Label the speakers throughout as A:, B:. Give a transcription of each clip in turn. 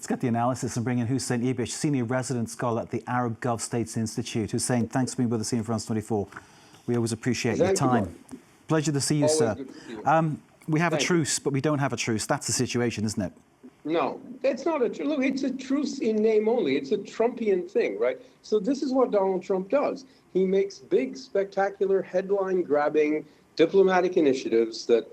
A: Let's get the analysis and bring in Hussein Ibish, senior resident scholar at the Arab Gulf States Institute. Hussein, thanks for being with us here in France 24. We always appreciate your time. Pleasure to see you, sir.
B: Good to see you.
A: We have a truce, but we don't have a truce. That's the situation, isn't it?
B: No, it's not a truce. Look, it's a truce in name only. It's a Trumpian thing, right? So this is what Donald Trump does. He makes big, spectacular, headline-grabbing diplomatic initiatives that,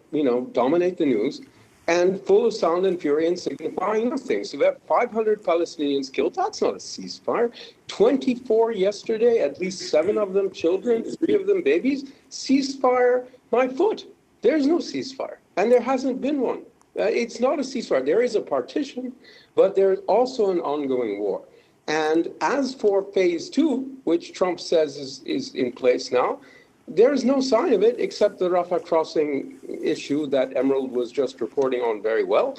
B: dominate the news, and full of sound and fury and signifying nothing. So we have 500 Palestinians killed. That's not a ceasefire. 24 yesterday, at least 7 of them children, 3 of them babies. Ceasefire, my foot. There's no ceasefire, and there hasn't been one. It's not a ceasefire. There is a partition, but there's also an ongoing war. And as for phase 2, which Trump says is in place now, there's no sign of it except the Rafah crossing issue that Emerald was just reporting on very well.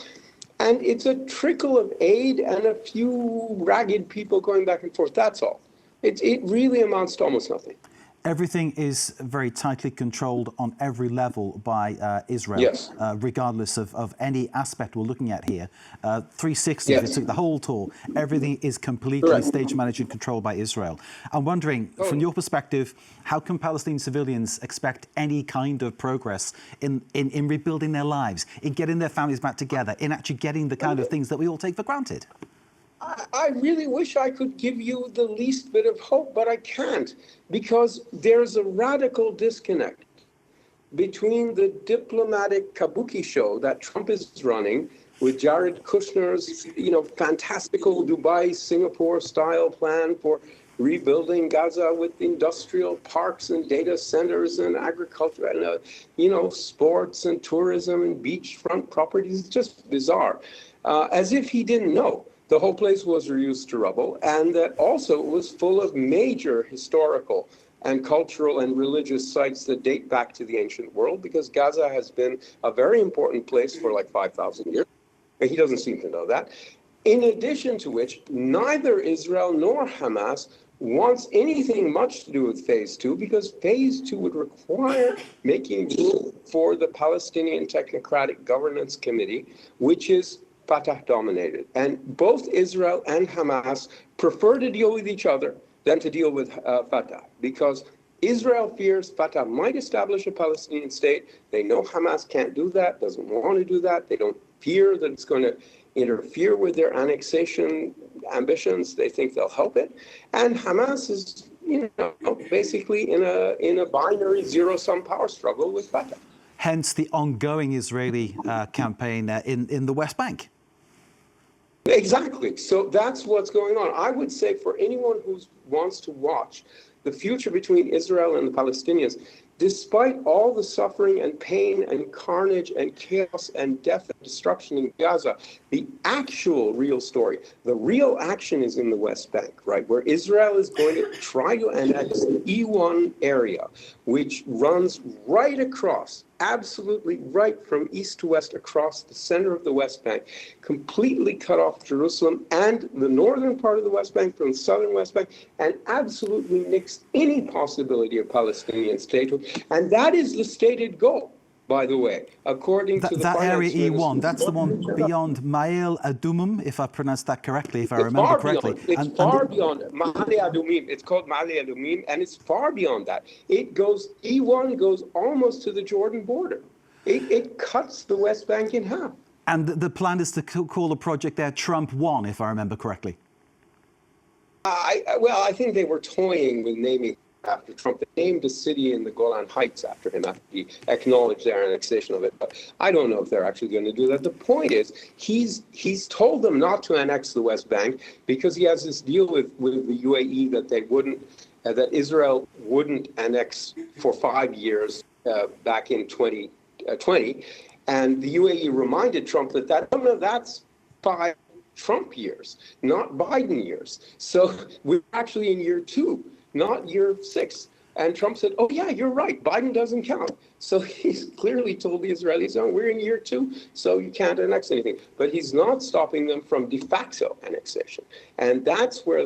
B: And it's a trickle of aid and a few ragged people going back and forth. That's all. It really amounts to almost nothing.
A: Everything is very tightly controlled on every level by Israel,
B: yes.
A: Regardless of any aspect we're looking at here. 360, yes. The whole tour, everything is completely stage managed and controlled by Israel. I'm wondering, from your perspective, how can Palestinian civilians expect any kind of progress in rebuilding their lives, in getting their families back together, in actually getting the kind of things that we all take for granted?
B: I really wish I could give you the least bit of hope, but I can't, because there's a radical disconnect between the diplomatic kabuki show that Trump is running with Jared Kushner's, fantastical Dubai, Singapore-style plan for rebuilding Gaza with industrial parks and data centers and agriculture and, sports and tourism and beachfront properties. It's just bizarre, as if he didn't know. The whole place was reduced to rubble, and that also was full of major historical and cultural and religious sites that date back to the ancient world, because Gaza has been a very important place for like 5,000 years. And he doesn't seem to know that. In addition to which, neither Israel nor Hamas wants anything much to do with phase 2, because phase 2 would require making room for the Palestinian Technocratic Governance Committee, which is Fatah dominated. And both Israel and Hamas prefer to deal with each other than to deal with Fatah, because Israel fears Fatah might establish a Palestinian state. They know Hamas can't do that, doesn't want to do that. They don't fear that it's going to interfere with their annexation ambitions. They think they'll help it. And Hamas is, basically in a binary zero-sum power struggle with Fatah.
A: Hence the ongoing Israeli campaign in the West Bank.
B: Exactly. So that's what's going on. I would say for anyone who wants to watch the future between Israel and the Palestinians, despite all the suffering and pain and carnage and chaos and death and destruction in Gaza, the actual real story, the real action is in the West Bank, right, where Israel is going to try to annex the E1 area, which runs right across, absolutely right from east to west across the center of the West Bank, completely cut off Jerusalem and the northern part of the West Bank from the southern West Bank, and absolutely nixed any possibility of Palestinian statehood. And that is the stated goal, by the way, according to the
A: that area E1, that's the one beyond Ma'ale Adumim, if I pronounced that correctly, if I remember correctly.
B: It's far beyond Ma'ale Adumim. It's called Ma'ale Adumim, and it's far beyond that. E1 goes almost to the Jordan border. It cuts the West Bank in half.
A: And the plan is to call the project there Trump 1, if I remember correctly.
B: I think they were toying with naming after Trump. They named a city in the Golan Heights after him after he acknowledged their annexation of it. But I don't know if they're actually going to do that. The point is, he's told them not to annex the West Bank because he has this deal with the UAE that they wouldn't, that Israel wouldn't annex for 5 years back in 2020. And the UAE reminded Trump that's 5 Trump years, not Biden years. So we're actually in year 2. Not year 6. And Trump said, oh, yeah, you're right. Biden doesn't count. So he's clearly told the Israelis, oh, we're in year 2, so you can't annex anything. But he's not stopping them from de facto annexation. And that's where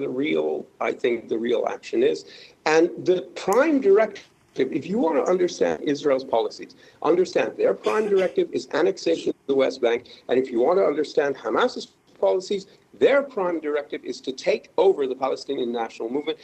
B: I think the real action is. And the prime directive, if you want to understand Israel's policies, understand their prime directive is annexation of the West Bank. And if you want to understand Hamas's policies, Their prime directive is to take over the Palestinian national movement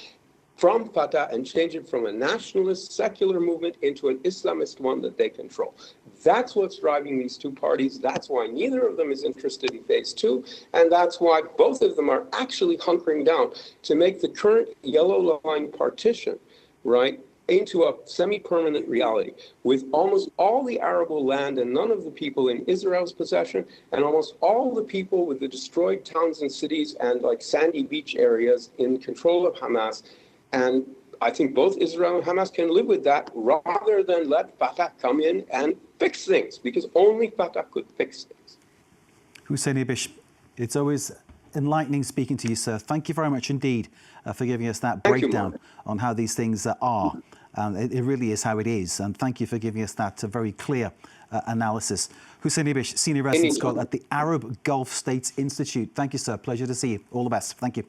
B: from Fatah and change it from a nationalist secular movement into an Islamist one that they control. That's what's driving these two parties. That's why neither of them is interested in phase two. And that's why both of them are actually hunkering down to make the current yellow line partition, right, into a semi-permanent reality with almost all the arable land and none of the people in Israel's possession, and almost all the people with the destroyed towns and cities and like sandy beach areas in control of Hamas. And I think both Israel and Hamas can live with that rather than let Fatah come in and fix things, because only Fatah could fix things.
A: Hussein Ibish, it's always enlightening speaking to you, sir. Thank you very much indeed for giving us that breakdown on how these things are. It really is how it is. And thank you for giving us that very clear analysis. Hussein Ibish, Senior Resident Scholar at the Arab Gulf States Institute. Thank you, sir. Pleasure to see you. All the best. Thank you.